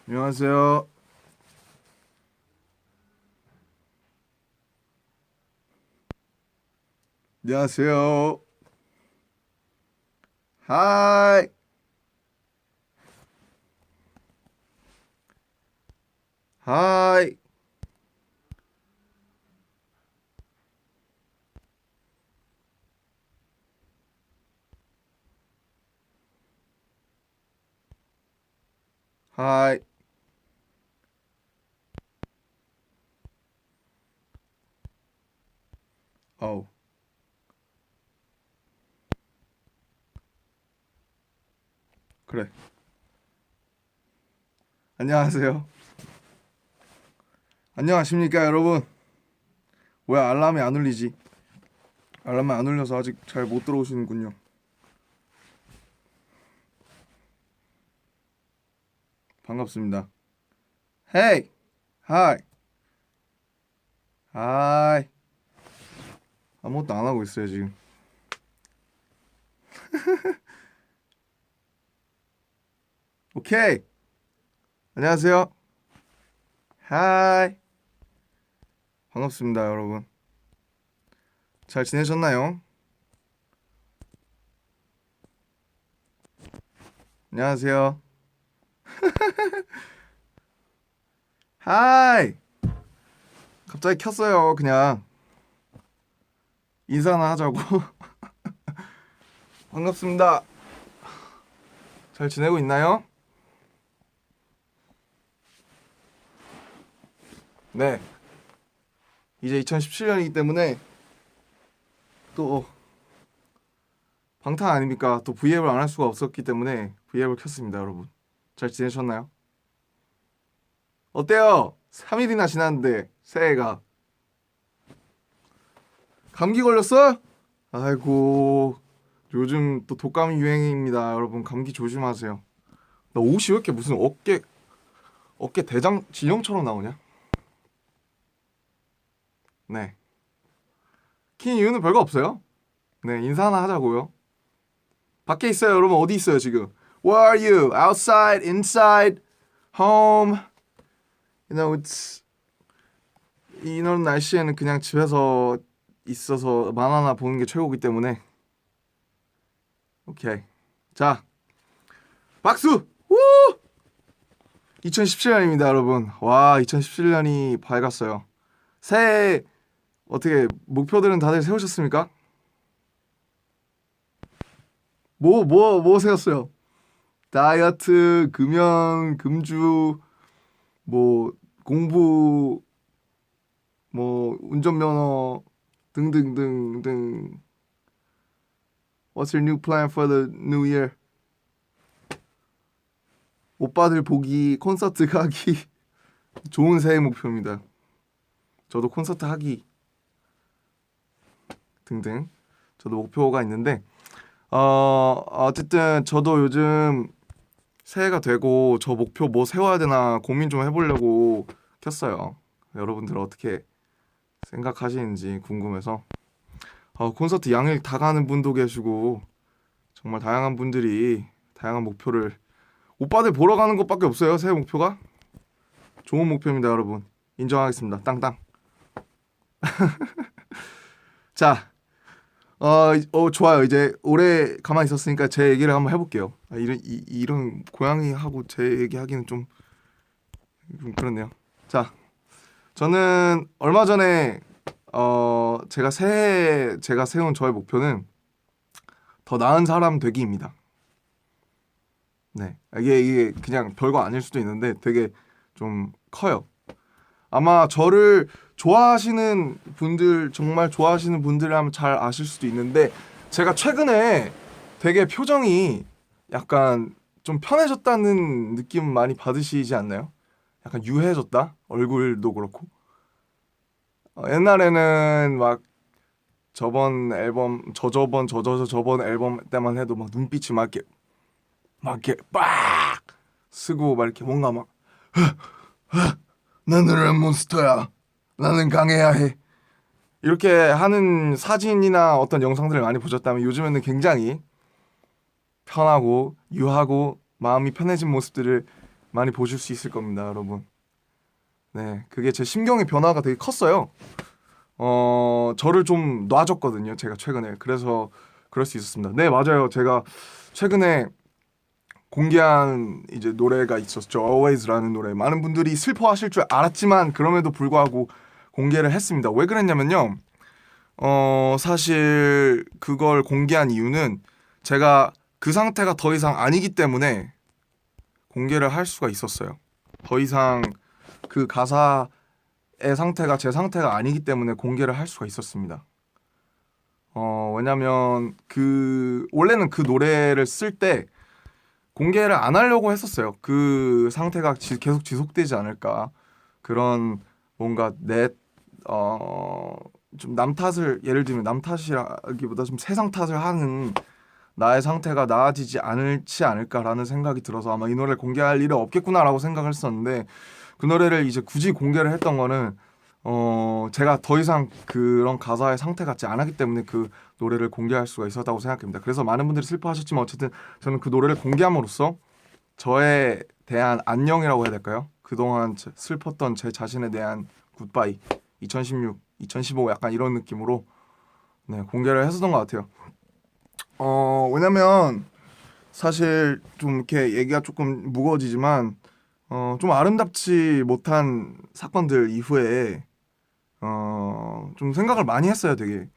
안녕하세요. 안녕하세요. 하이. 하이. 하이. 어우. 그래. 안녕하세요. 안녕하십니까, 여러분. 왜 알람이 안 울리지? 알람이 안 울려서 아직 잘 못 들어오시는군요. 반갑습니다. 헤이. 하이. 하이. 아무것도 안 하고 있어요, 지금. 오케이. 안녕하세요. 하이. 반갑습니다, 여러분. 잘 지내셨나요? 안녕하세요. 하이. 갑자기 켰어요, 그냥. 인사나 하자고. 반갑습니다. 잘 지내고 있나요? 네. 이제 2017년이기 때문에 또 방탄 아닙니까? 또 V앱을 안 할 수가 없었기 때문에 V앱을 켰습니다, 여러분. 잘 지내셨나요? 어때요? 3일이나 지났는데 새해가. 감기 걸렸어? 아이고, 요즘 또 독감이 유행입니다. 여러분, 감기 조심하세요. 나 옷이 왜 이렇게 무슨 어깨 대장 진영처럼 나오냐? 네. 킨 이유는 별거 없어요. 네, 인사 하나 하자고요. 밖에 있어요, 여러분. 어디 있어요, 지금? Where are you? Outside, inside, home. It's 이런 날씨에는 그냥 집에서 있어서 만화나 보는 게 최고이기 때문에. 오케이. 자, 박수! 우! 2017년입니다, 여러분. 와, 2017년이 밝았어요. 새해 어떻게 목표들은 다들 세우셨습니까? 뭐 세웠어요? 다이어트, 금연, 금주, 뭐 공부, 뭐 운전면허 등등등등. What's your new plan for the new year? 오빠들 보기, 콘서트 가기. 좋은 새해 목표입니다. 저도 콘서트 하기 등등. 저도 목표가 있는데 어쨌든 저도 요즘 새해가 되고 저 목표 뭐 세워야 되나 고민 좀 해보려고 켰어요. 여러분들 어떻게 생각하시는지 궁금해서. 콘서트 양일 다 가는 분도 계시고 정말 다양한 분들이 다양한 목표를. 오빠들 보러 가는 것밖에 없어요. 새해 목표가. 좋은 목표입니다, 여러분. 인정하겠습니다. 땅땅. 자, 좋아요. 이제 오래 가만히 있었으니까 제 얘기를 한번 해볼게요. 이런 고양이하고 제 얘기하기는 좀 그렇네요. 자, 저는 얼마 전에 제가 세운 저의 목표는 더 나은 사람 되기입니다. 네, 이게 그냥 별거 아닐 수도 있는데 되게 좀 커요. 아마 저를 좋아하시는 분들, 정말 좋아하시는 분들이라면 잘 아실 수도 있는데 제가 최근에 되게 표정이 약간 좀 편해졌다는 느낌 많이 받으시지 않나요? 약간 유해졌다? 얼굴도 그렇고. 옛날에는 막 저번 앨범 때만 해도 막 눈빛이 막 이렇게 빡 쓰고 막 이렇게 뭔가 막 나는 몬스터야. 나는 강해야 해. 이렇게 하는 사진이나 어떤 영상들을 많이 보셨다면 요즘에는 굉장히 편하고 유하고 마음이 편해진 모습들을 많이 보실 수 있을 겁니다, 여러분. 네, 그게 제 심경의 변화가 되게 컸어요. 저를 좀 놔줬거든요, 제가 최근에. 그래서 그럴 수 있었습니다. 네, 맞아요. 제가 최근에 공개한 이제 노래가 있었죠. Always라는 노래. 많은 분들이 슬퍼하실 줄 알았지만 그럼에도 불구하고 공개를 했습니다. 왜 그랬냐면요. 사실 그걸 공개한 이유는 제가 그 상태가 더 이상 아니기 때문에 공개를 할 수가 있었어요. 더 이상 그 가사의 상태가 제 상태가 아니기 때문에 공개를 할 수가 있었습니다. 왜냐면 원래는 그 노래를 쓸 때 공개를 안 하려고 했었어요. 그 상태가 계속 지속되지 않을까. 그런 뭔가 좀 남 탓을, 예를 들면 남 탓이라기보다 좀 세상 탓을 하는 나의 상태가 나아지지 않을까라는 생각이 들어서 아마 이 노래를 공개할 일은 없겠구나라고 생각을 했었는데, 그 노래를 이제 굳이 공개를 했던 거는 제가 더 이상 그런 가사의 상태 같지 않았기 때문에 그 노래를 공개할 수가 있었다고 생각합니다. 그래서 많은 분들이 슬퍼하셨지만 어쨌든 저는 그 노래를 공개함으로써 저에 대한 안녕이라고 해야 될까요? 그동안 슬펐던 제 자신에 대한 굿바이, 2016, 2015 약간 이런 느낌으로 네, 공개를 했었던 것 같아요. 왜냐면 사실 좀 이렇게 얘기가 조금 무거워지지만 좀 아름답지 못한 사건들 이후에 좀 생각을 많이 했어요. 되게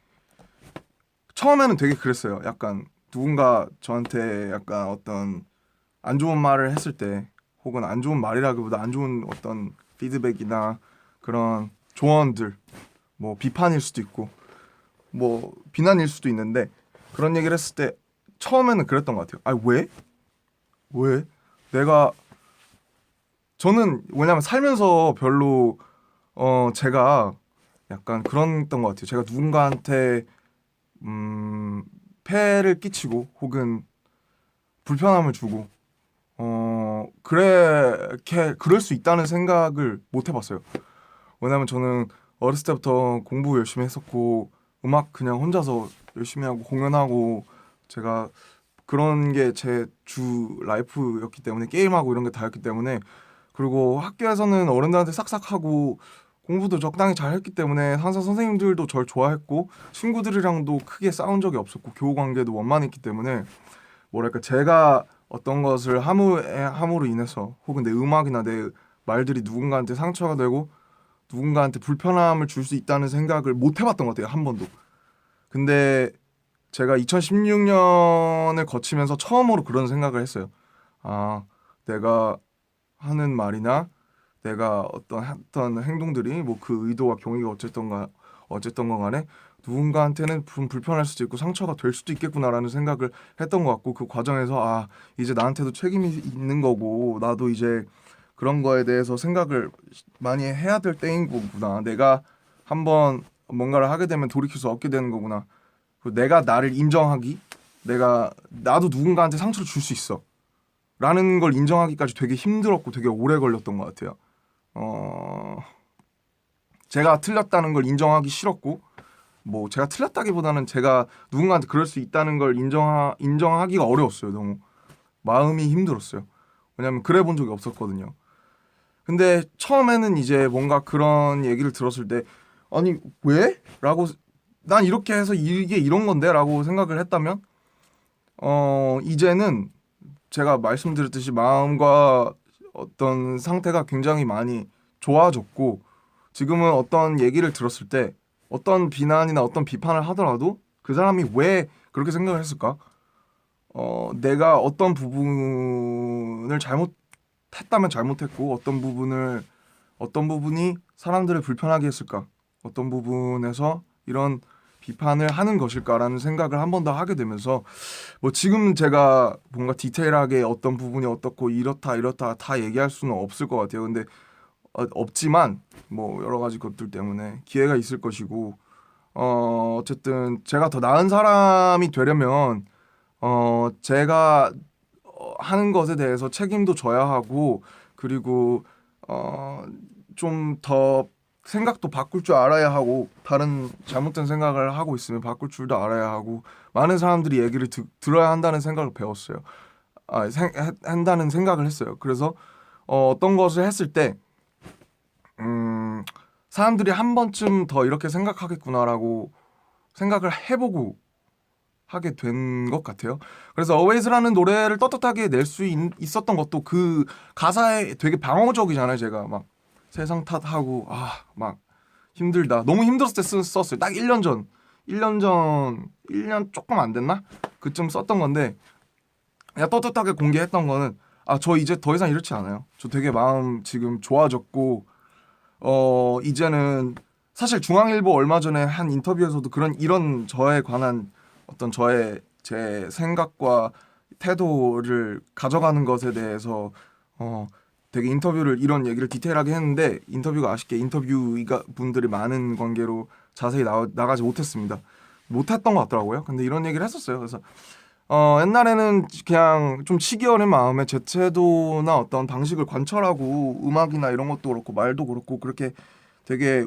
처음에는 되게 그랬어요. 약간 누군가 저한테 약간 어떤 안 좋은 말을 했을 때, 혹은 안 좋은 말이라기보다 안 좋은 어떤 피드백이나 그런 조언들, 뭐 비판일 수도 있고 뭐 비난일 수도 있는데, 그런 얘기를 했을 때 처음에는 그랬던 것 같아요. 아, 왜? 왜? 내가 저는 왜냐면 살면서 별로 제가 약간 그랬던 것 같아요. 제가 누군가한테 폐를 끼치고 혹은 불편함을 주고 그럴 수 있다는 생각을 못 해봤어요. 왜냐면 저는 어렸을 때부터 공부 열심히 했었고 음악 그냥 혼자서 열심히 하고 공연하고, 제가 그런 게 제 주 라이프였기 때문에, 게임하고 이런 게 다였기 때문에, 그리고 학교에서는 어른들한테 싹싹하고 공부도 적당히 잘 했기 때문에 항상 선생님들도 절 좋아했고 친구들이랑도 크게 싸운 적이 없었고 교우 관계도 원만했기 때문에, 뭐랄까 제가 어떤 것을 함으로 인해서 혹은 내 음악이나 내 말들이 누군가한테 상처가 되고 누군가한테 불편함을 줄 수 있다는 생각을 못 해봤던 것 같아요, 한 번도. 근데 제가 2016년을 거치면서 처음으로 그런 생각을 했어요. 아, 내가 하는 말이나 내가 어떤 했던 행동들이 뭐 그 의도와 경위가 어쨌던 건 간에 누군가한테는 불편할 수도 있고 상처가 될 수도 있겠구나라는 생각을 했던 것 같고, 그 과정에서 아, 이제 나한테도 책임이 있는 거고 나도 이제 그런 거에 대해서 생각을 많이 해야 될 때인 거구나. 내가 한번 뭔가를 하게 되면 돌이킬 수 없게 되는 거구나. 그리고 내가 나를 인정하기, 나도 누군가한테 상처를 줄 수 있어 라는 걸 인정하기까지 되게 힘들었고 되게 오래 걸렸던 것 같아요. 제가 틀렸다는 걸 인정하기 싫었고, 뭐 제가 틀렸다기보다는 제가 누군가한테 그럴 수 있다는 걸 인정하기가 어려웠어요. 너무 마음이 힘들었어요. 왜냐면 그래 본 적이 없었거든요. 근데 처음에는 이제 뭔가 그런 얘기를 들었을 때 아니 왜? 라고, 난 이렇게 해서 이게 이런 건데? 라고 생각을 했다면 이제는 제가 말씀드렸듯이 마음과 어떤 상태가 굉장히 많이 좋아졌고, 지금은 어떤 얘기를 들었을 때 어떤 비난이나 어떤 비판을 하더라도 그 사람이 왜 그렇게 생각을 했을까? 내가 어떤 부분을 잘못했다면 잘못했고 어떤 부분이 사람들을 불편하게 했을까? 어떤 부분에서 이런 비판을 하는 것일까라는 생각을 한 번 더 하게 되면서, 뭐 지금 제가 뭔가 디테일하게 어떤 부분이 어떻고 이렇다 다 얘기할 수는 없을 것 같아요. 근데 없지만 뭐 여러 가지 것들 때문에 기회가 있을 것이고, 어쨌든 제가 더 나은 사람이 되려면 제가 하는 것에 대해서 책임도 져야 하고, 그리고 좀 더 생각도 바꿀 줄 알아야 하고, 다른 잘못된 생각을 하고 있으면 바꿀 줄도 알아야 하고, 많은 사람들이 얘기를 들어야 한다는 생각을 배웠어요. 한다는 생각을 했어요. 그래서 어떤 것을 했을 때 사람들이 한 번쯤 더 이렇게 생각하겠구나라고 생각을 해보고 하게 된 것 같아요. 그래서 Always라는 노래를 떳떳하게 낼 수 있었던 것도 그 가사에 되게 방어적이잖아요. 제가 막 세상 탓하고 막 힘들다. 너무 힘들었을 때 썼어요. 딱 1년 전. 1년 조금 안 됐나? 그쯤 썼던 건데 그냥 떳떳하게 공개했던 거는 저 이제 더 이상 이렇지 않아요. 저 되게 마음 지금 좋아졌고 이제는 사실 중앙일보 얼마 전에 한 인터뷰에서도 이런 저에 관한 어떤 제 생각과 태도를 가져가는 것에 대해서 되게 이런 얘기를 디테일하게 했는데 인터뷰가 아쉽게 인터뷰가 분들이 많은 관계로 자세히 나가지 못했습니다. 못했던 것 같더라고요. 근데 이런 얘기를 했었어요. 그래서 옛날에는 그냥 좀 치기 어린 마음에 제 태도나 어떤 방식을 관철하고 음악이나 이런 것도 그렇고 말도 그렇고 그렇게 되게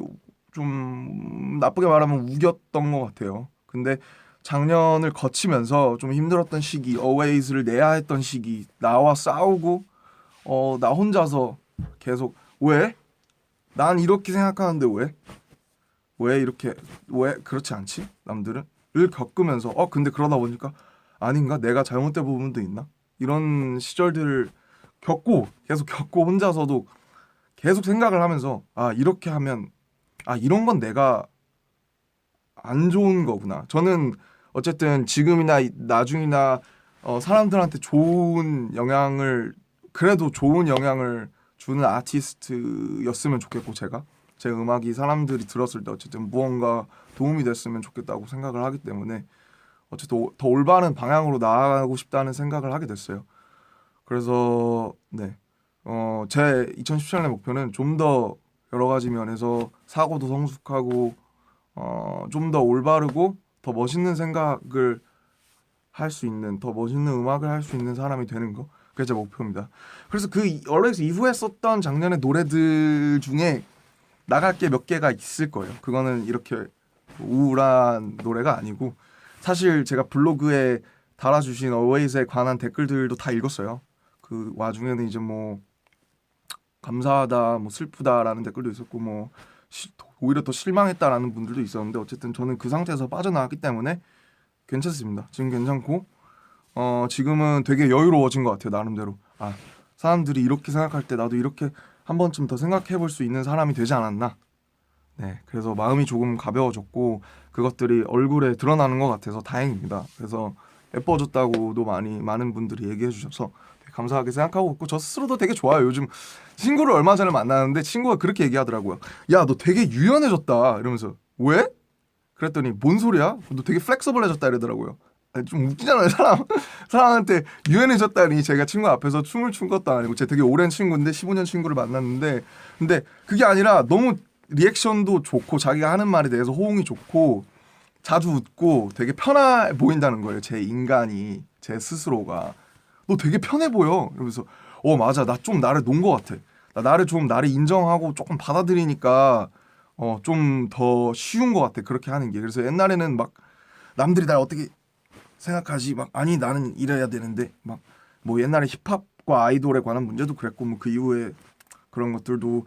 좀 나쁘게 말하면 우겼던 것 같아요. 근데 작년을 거치면서 좀 힘들었던 시기, Always를 내야 했던 시기, 나와 싸우고 나 혼자서 계속 왜? 난 이렇게 생각하는데 왜? 왜 그렇지 않지? 남들은? 을 겪으면서 근데 그러다 보니까 아닌가? 내가 잘못된 부분도 있나? 이런 시절들을 계속 겪고 혼자서도 계속 생각을 하면서 이렇게 하면 이런 건 내가 안 좋은 거구나. 저는 어쨌든 지금이나 나중이나 사람들한테 그래도 좋은 영향을 주는 아티스트였으면 좋겠고 제 음악이 사람들이 들었을 때 어쨌든 무언가 도움이 됐으면 좋겠다고 생각을 하기 때문에 어쨌든 더 올바른 방향으로 나아가고 싶다는 생각을 하게 됐어요. 그래서 네, 제 2017년의 목표는 좀 더 여러 가지 면에서 사고도 성숙하고 좀 더 올바르고 더 멋있는 생각을 할 수 있는 더 멋있는 음악을 할 수 있는 사람이 되는 거 그게 제 목표입니다. 그래서 그 얼렉스 이후에 썼던 작년의 노래들 중에 나갈 게 몇 개가 있을 거예요. 그거는 이렇게 우울한 노래가 아니고 사실 제가 블로그에 달아주신 Always에 관한 댓글들도 다 읽었어요. 그 와중에는 이제 뭐 감사하다, 뭐 슬프다라는 댓글도 있었고 뭐 오히려 더 실망했다라는 분들도 있었는데 어쨌든 저는 그 상태에서 빠져나왔기 때문에 괜찮습니다. 지금 괜찮고 지금은 되게 여유로워진 것 같아요. 나름대로 사람들이 이렇게 생각할 때 나도 이렇게 한 번쯤 더 생각해 볼 수 있는 사람이 되지 않았나. 네, 그래서 마음이 조금 가벼워졌고 그것들이 얼굴에 드러나는 것 같아서 다행입니다. 그래서 예뻐졌다고도 많은 분들이 얘기해 주셔서 되게 감사하게 생각하고 있고 저 스스로도 되게 좋아요. 요즘 친구를 얼마 전에 만나는데 친구가 그렇게 얘기하더라고요. 야, 너 되게 유연해졌다 이러면서 왜? 그랬더니 뭔 소리야? 너 되게 플렉서블해졌다 이러더라고요. 좀 웃기잖아요. 사람한테 유연해졌다니 제가 친구 앞에서 춤을 춘 것도 아니고 제가 되게 오랜 친구인데 15년 친구를 만났는데 근데 그게 아니라 너무 리액션도 좋고 자기가 하는 말에 대해서 호응이 좋고 자주 웃고 되게 편해 보인다는 거예요. 제 인간이 제 스스로가 너 되게 편해 보여. 이러면서 맞아 나 좀 나를 놓은 것 같아. 나를 인정하고 조금 받아들이니까 좀 더 쉬운 것 같아. 그렇게 하는 게. 그래서 옛날에는 막 남들이 날 어떻게 생각하지 막 아니 나는 이래야 되는데 막 뭐 옛날에 힙합과 아이돌에 관한 문제도 그랬고 뭐 그 이후에 그런 것들도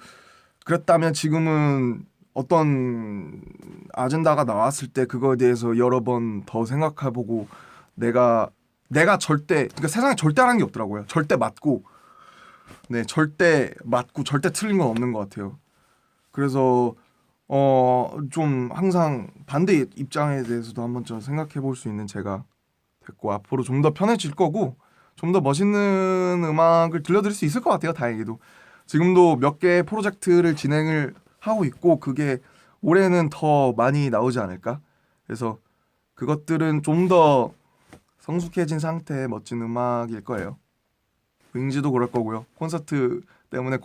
그랬다면 지금은 어떤 아젠다가 나왔을 때 그거에 대해서 여러 번 더 생각해보고 내가 그러니까 세상에 절대라는 게 없더라고요. 절대 맞고 절대 틀린 건 없는 것 같아요. 그래서 좀 항상 반대 입장에 대해서도 한번 좀 생각해 볼 수 있는 제가 됐고 앞으로 좀 더 편해질 거고 좀 더 멋있는 음악을 들려드릴 수 있을 것 같아요. 다행히도 지금도 몇 개의 프로젝트를 진행을 하고 있고 그게 올해는 더 많이 나오지 않을까. 그래서 그것들은 좀 더 성숙해진 상태의 멋진 음악일 거예요. 윙즈도 그럴 거고요. 콘서트 때문에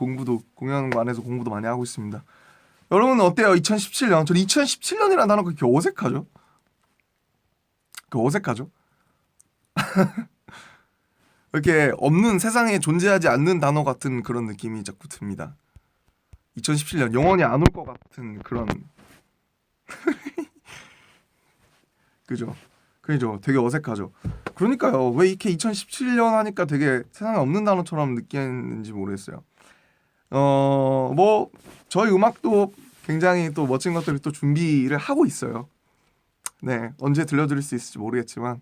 공연관에서 공부도 많이 하고 있습니다. 여러분은 어때요? 2017년. 저는 2017년이라는 단어가 그렇게 어색하죠? 어색하죠? 이렇게 없는 세상에 존재하지 않는 단어 같은 그런 느낌이 자꾸 듭니다. 2017년 영원히 안 올 것 같은 그런 그죠? 그죠? 되게 어색하죠. 그러니까요. 왜 이렇게 2017년 하니까 되게 세상에 없는 단어처럼 느끼는지 모르겠어요. 뭐 저희 음악도 굉장히 또 멋진 것들을 또 준비를 하고 있어요. 네, 언제 들려드릴 수 있을지 모르겠지만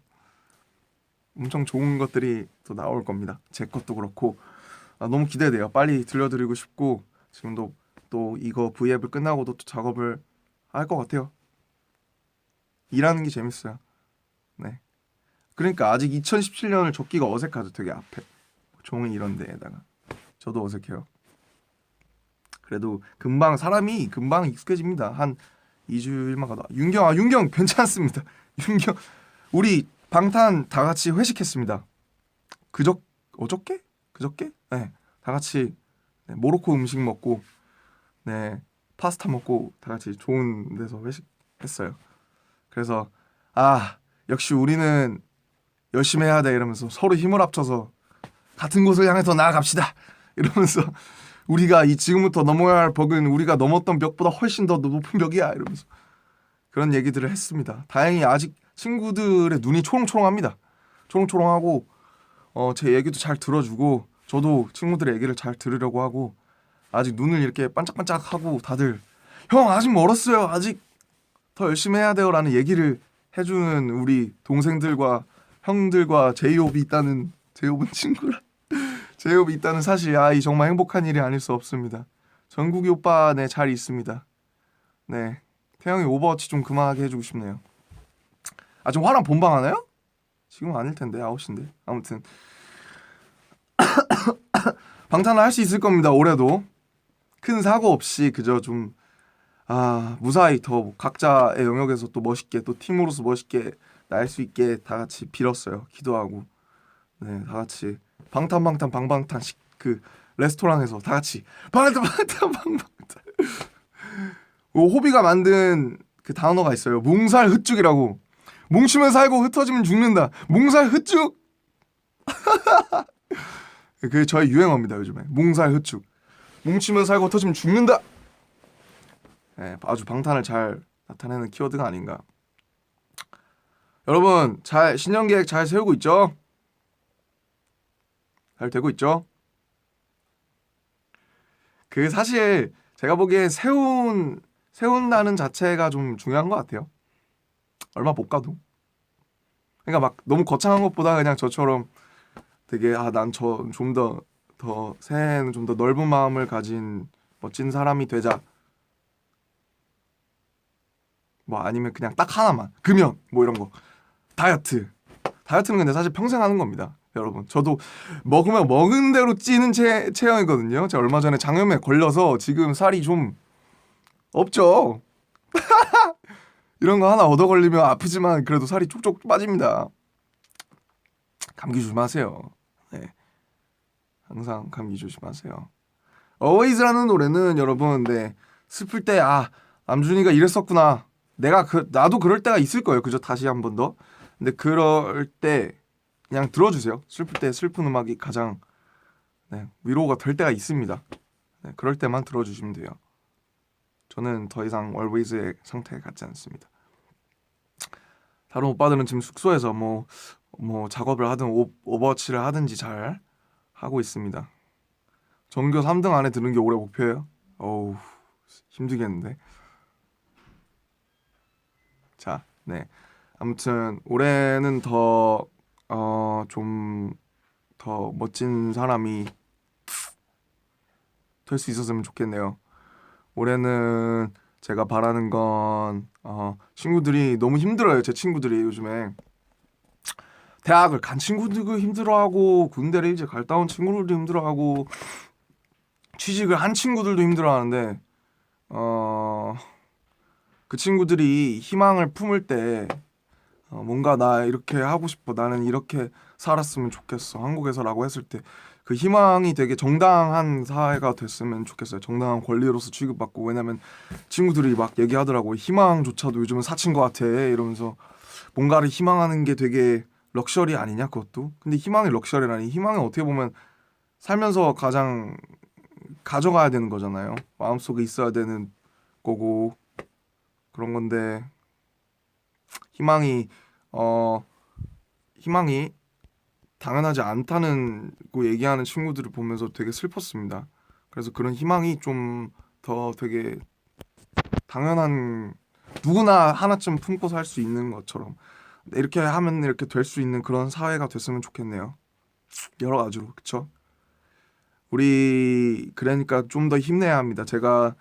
엄청 좋은 것들이 또 나올 겁니다. 제 것도 그렇고 너무 기대돼요. 빨리 들려드리고 싶고 지금도 또 이거 V앱을 끝나고도 또 작업을 할 것 같아요. 일하는 게 재밌어요. 네. 그러니까 아직 2017년을 적기가 어색하죠. 되게 앞에 종이 이런 데에다가 저도 어색해요. 그래도 금방 사람이 금방 익숙해집니다. 한 2주일만 가다. 윤경 괜찮습니다. 윤경 우리 방탄 다 같이 회식했습니다. 어저께? 그저께? 네. 다 같이 네, 모로코 음식 먹고 네. 파스타 먹고 다 같이 좋은 데서 회식했어요. 그래서 역시 우리는 열심히 해야 돼 이러면서 서로 힘을 합쳐서 같은 곳을 향해서 나아갑시다. 이러면서 우리가 이 지금부터 넘어야 할 벽은 우리가 넘었던 벽보다 훨씬 더 높은 벽이야 이러면서 그런 얘기들을 했습니다. 다행히 아직 친구들의 눈이 초롱초롱합니다. 초롱초롱하고 제 얘기도 잘 들어주고 저도 친구들의 얘기를 잘 들으려고 하고 아직 눈을 이렇게 반짝반짝하고 다들 형 아직 멀었어요. 아직 더 열심히 해야 돼요 라는 얘기를 해주는 우리 동생들과 형들과 제이홉이 있다는 제이홉은 친구라 제이홉이 있다는 사실 이 정말 행복한 일이 아닐 수 없습니다. 정국이 오빠 네 잘 있습니다. 네 태영이 오버워치 좀 그만하게 해주고 싶네요. 지금 화랑 본방하나요? 지금은 아닐 텐데 9시인데 아무튼 방탄을 할 수 있을 겁니다. 올해도 큰 사고 없이 그저 좀 무사히 더 각자의 영역에서 또 멋있게 또 팀으로서 멋있게 날 수 있게 다 같이 빌었어요. 기도하고 네 다 같이 방방탄 그 레스토랑에서 다 같이 방방탄 호비가 만든 그 단어가 있어요. 뭉살 흩죽이라고. 뭉치면 살고 흩어지면 죽는다. 뭉살 흩죽. 그게 저의 유행어입니다 요즘에. 뭉살 흩죽. 뭉치면 살고 흩어지면 죽는다. 네, 아주 방탄을 잘 나타내는 키워드가 아닌가. 여러분 잘 신년 계획 잘 세우고 있죠? 잘 되고 있죠? 그 사실 제가 보기에 세운다는 자체가 좀 중요한 것 같아요. 얼마 못 가도. 그러니까 막 너무 거창한 것보다 그냥 저처럼 되게 난 좀 더 새해에는 좀 더 넓은 마음을 가진 멋진 사람이 되자. 뭐 아니면 그냥 딱 하나만 금연 뭐 이런 거. 다이어트는 근데 사실 평생 하는 겁니다. 여러분 저도 먹으면 먹은 대로 찌는 체형이거든요. 제가 얼마 전에 장염에 걸려서 지금 살이 좀 없죠. 이런 거 하나 얻어 걸리면 아프지만 그래도 살이 쪽쪽 빠집니다. 감기 조심하세요. 네. 항상 감기 조심하세요. Always라는 노래는 여러분 슬플 때 남준이가 이랬었구나. 나도 그럴 때가 있을 거예요. 그죠? 다시 한 번 더. 근데 그럴 때 그냥 들어주세요. 슬플 때 슬픈 음악이 가장 위로가 될 때가 있습니다. 그럴 때만 들어주시면 돼요. 저는 더 이상 Always의 상태에 같지 않습니다. 다른 오빠들은 지금 숙소에서 뭐 작업을 하든 오버워치를 하든지 잘 하고 있습니다. 전교 3등 안에 드는 게 올해 목표예요. 어우 힘들겠는데. 자, 네. 아무튼 올해는 좀 더 멋진 사람이 될 수 있었으면 좋겠네요. 올해는 제가 바라는 건 친구들이 너무 힘들어요. 제 친구들이 요즘에 대학을 간 친구들도 힘들어하고 군대를 이제 갔다 온 친구들도 힘들어하고 취직을 한 친구들도 힘들어하는데 그 친구들이 희망을 품을 때 뭔가 나 이렇게 하고 싶어. 나는 이렇게 살았으면 좋겠어. 한국에서라고 했을 때 그 희망이 되게 정당한 사회가 됐으면 좋겠어요. 정당한 권리로서 취급받고. 왜냐면 친구들이 막 얘기하더라고. 희망조차도 요즘은 사치인 것 같아. 이러면서 뭔가를 희망하는 게 되게 럭셔리 아니냐 그것도. 근데 희망이 럭셔리라니. 희망은 어떻게 보면 살면서 가장 가져가야 되는 거잖아요. 마음속에 있어야 되는 거고 그런 건데 희망이 당연하지 않다는 거 얘기하는 친구들을 보면서 되게 슬펐습니다. 그래서 그런 희망이 좀 더 되게 당연한, 누구나 하나쯤 품고 살 수 있는 것처럼 이렇게 하면 이렇게 될 수 있는 그런 사회가 됐으면 좋겠네요. 여러 가지로. 그쵸? 우리 그러니까 좀 더 힘내야 합니다. 제가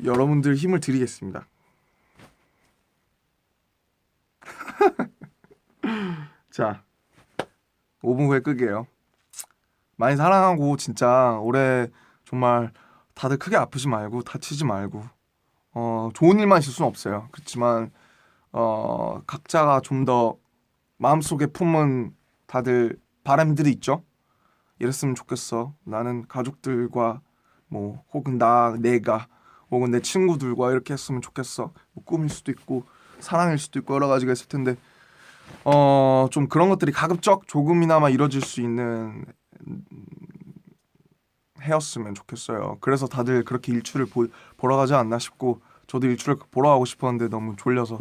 여러분들 힘을 드리겠습니다. 자, 5분 후에 끄게요. 많이 사랑하고 진짜 올해 정말 다들 크게 아프지 말고 다치지 말고 좋은 일만 있을 수는 없어요. 그렇지만 각자가 좀 더 마음속에 품은 다들 바람들이 있죠. 이랬으면 좋겠어. 나는 가족들과 뭐 혹은 내가 혹은 내 친구들과 이렇게 했으면 좋겠어. 뭐 꿈일 수도 있고 사랑일 수도 있고 여러 가지가 있을 텐데 좀 그런 것들이 가급적 조금이나마 이뤄질 수 있는 해였으면 좋겠어요. 그래서 다들 그렇게 일출을 보러 가지 않나 싶고 저도 일출을 보러 가고 싶었는데 너무 졸려서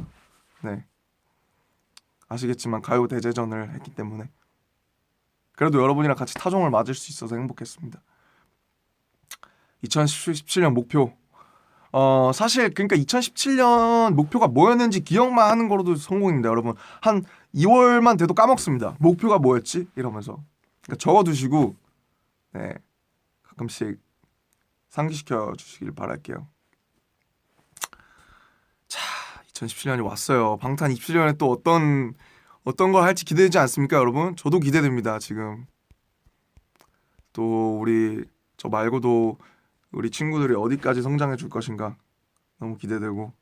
네 아시겠지만 가요 대제전을 했기 때문에 그래도 여러분이랑 같이 타종을 맞을 수 있어서 행복했습니다. 2017년 목표 사실 그러니까 2017년 목표가 뭐였는지 기억만 하는 거로도 성공입니다. 여러분 한 2월만 돼도 까먹습니다. 목표가 뭐였지? 이러면서 그러니까 적어두시고 네 가끔씩 상기시켜 주시길 바랄게요. 자, 2017년이 왔어요. 방탄 27년에 또 어떤 걸 할지 기대되지 않습니까, 여러분? 저도 기대됩니다, 지금. 또 저 말고도 우리 친구들이 어디까지 성장해 줄 것인가 너무 기대되고.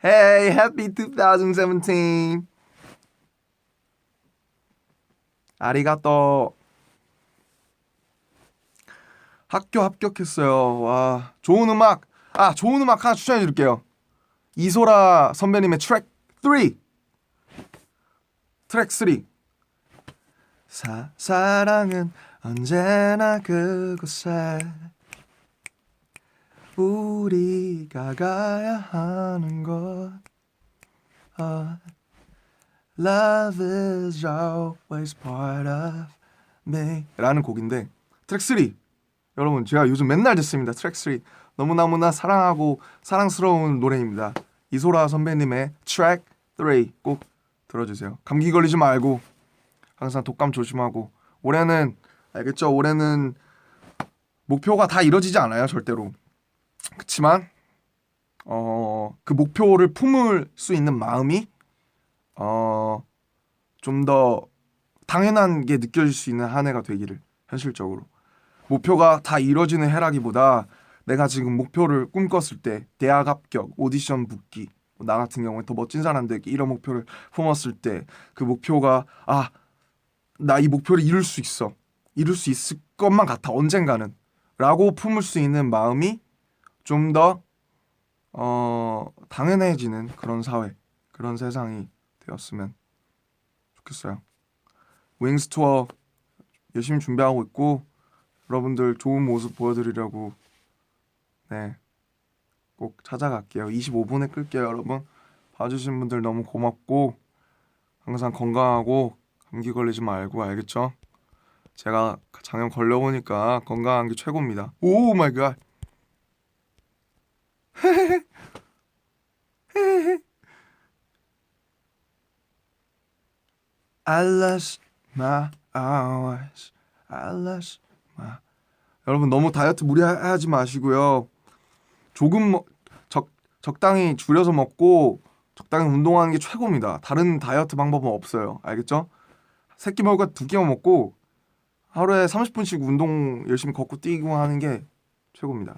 Hey, happy 2017. 아리가또. 학교 합격했어요. 와, 좋은 음악 하나 추천해 드릴게요. 이소라 선배님의 트랙 3. 트랙 3. 사랑은 언제나 그곳에 우리가 가야 하는 곳. Love is always part of me 라는 곡인데 트랙 3 여러분 제가 요즘 맨날 듣습니다. 트랙 3 너무너무나 사랑하고 사랑스러운 노래입니다. 이소라 선배님의 트랙 3 꼭 들어주세요. 감기 걸리지 말고 항상 독감 조심하고 올해는 알겠죠? 올해는 목표가 다 이뤄지지 않아요 절대로. 그치만 그 목표를 품을 수 있는 마음이 좀 더 당연한 게 느껴질 수 있는 한 해가 되기를 현실적으로 목표가 다 이뤄지는 해라기보다 내가 지금 목표를 꿈꿨을 때 대학 합격, 오디션 붙기 나 같은 경우에 더 멋진 사람들에게 이런 목표를 품었을 때 그 목표가 나 이 목표를 이룰 수 있을 것만 같아 언젠가는 라고 품을 수 있는 마음이 좀 더 당연해지는 그런 사회 그런 세상이 되었으면 좋겠어요. 윙스 투어 열심히 준비하고 있고 여러분들 좋은 모습 보여드리려고 네 꼭 찾아갈게요. 25분에 끌게요. 여러분 봐주신 분들 너무 고맙고 항상 건강하고 감기 걸리지 말고 알겠죠? 제가 작년 걸려보니까 건강한 게 최고입니다. 오 마이 갓. I lost my hours. I lost my. 여러분 너무 다이어트 무리하지 마시고요. 조금 적당히 줄여서 먹고 적당히 운동하는 게 최고입니다. 다른 다이어트 방법은 없어요. 알겠죠? 새끼 먹을 거 2끼만 먹고 하루에 30분씩 운동 열심히 걷고 뛰고 하는 게 최고입니다.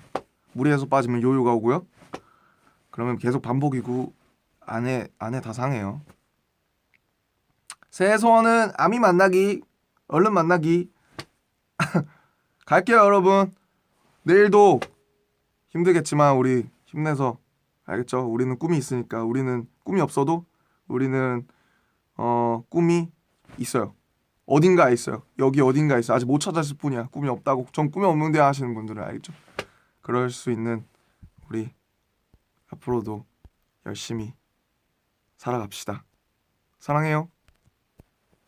무리해서 빠지면 요요가 오고요. 그러면 계속 반복이고 안에 다 상해요. 새해 소원은 아미 만나기, 얼른 만나기. 갈게요 여러분. 내일도 힘들겠지만 우리 힘내서 알겠죠? 우리는 꿈이 있으니까 우리는 꿈이 없어도 우리는 꿈이 있어요. 어딘가에 있어요. 여기 어딘가에 있어. 아직 못 찾았을 뿐이야. 꿈이 없다고. 전 꿈이 없는데 하시는 분들은 알겠죠? 그럴 수 있는 우리 앞으로도 열심히 살아갑시다. 사랑해요.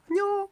안녕.